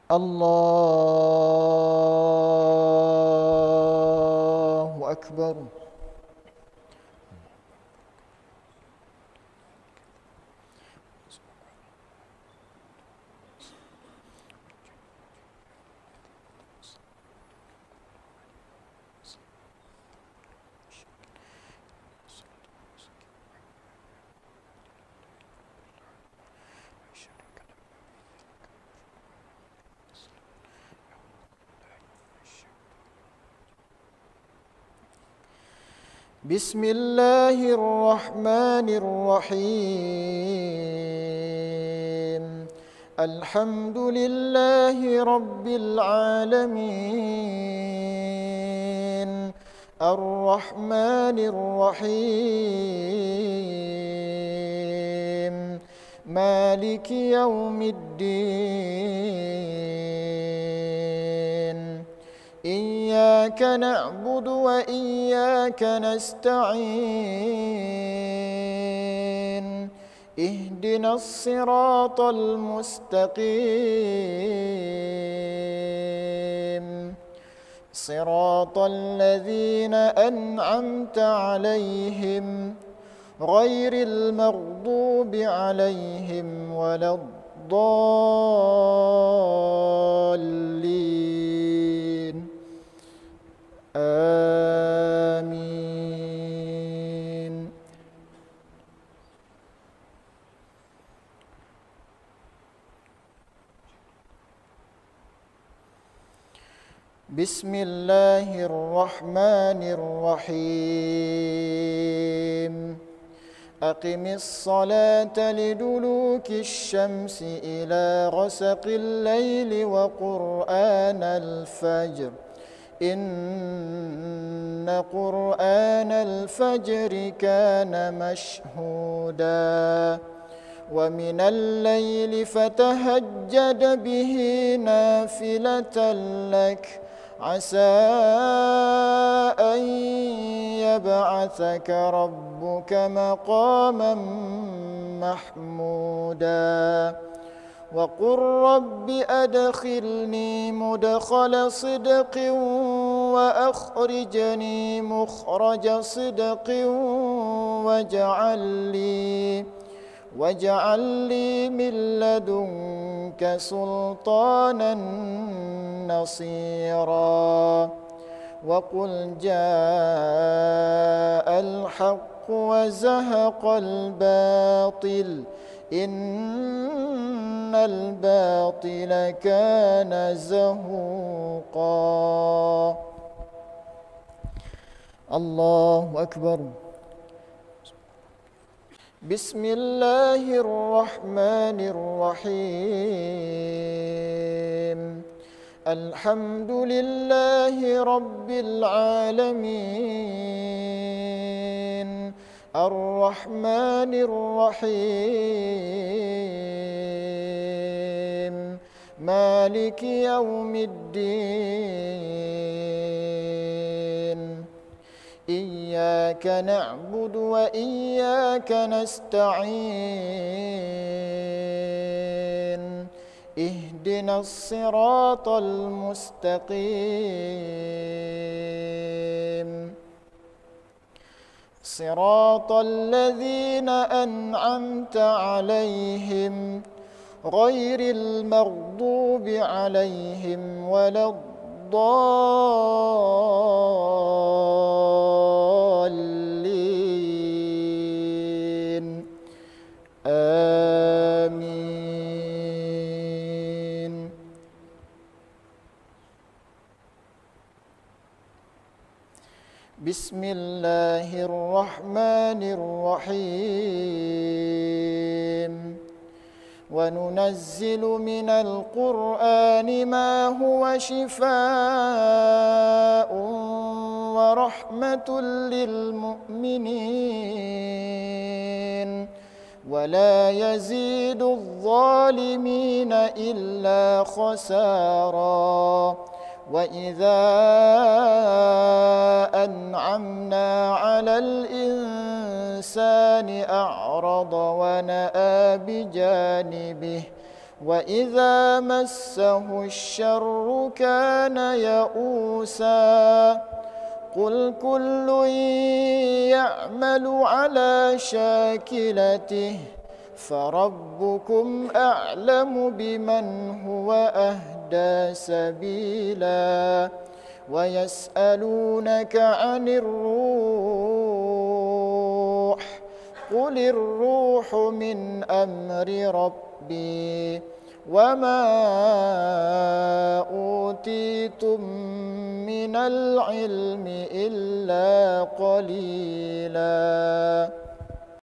الله أكبر. بسم الله الرحمن الرحيم. الحمد لله رب العالمين، الرحمن الرحيم، مالك يوم الدين. إياك نعبد وإياك نستعين. اهدنا الصراط المستقيم، صراط الذين أنعمت عليهم غير المغضوب عليهم ولا الضالين. آمين. بسم الله الرحمن الرحيم. أقم الصلاة لدلوك الشمس إلى غسق الليل وقرآن الفجر، إن قرآن الفجر كان مشهودا. ومن الليل فتهجد به نافلة لك، عسى أن يبعثك ربك مقاما محمودا. وقل رب أدخلني مدخل صدق وأخرجني مخرج صدق واجعل لي من لدنك سلطانا نصيرا. وقل جاء الحق وزهق الباطل، إن الباطل كان زهوقا. الله أكبر. بسم الله الرحمن الرحيم. الحمد لله رب العالمين، الرحمن الرحيم، مالك يوم الدين. إياك نعبد وإياك نستعين. اهدنا الصراط المستقيم، صراط الذين أنعمت عليهم غير المغضوب عليهم ولا الضالين. آمين. بسم الله الرحمن الرحيم. وننزل من القرآن ما هو شفاء ورحمة للمؤمنين، ولا يزيد الظالمين إلا خسارا. وإذا أنعمنا على الإنسان أعرض ونأى بجانبه وإذا مسه الشر كان يئوسا قل كل يعمل على شاكلته فربكم أعلم بمن هو أهدى سبيلا ويسألونك عن الروح قل الروح من أمر ربي وما أوتيتم من العلم إلا قليلاً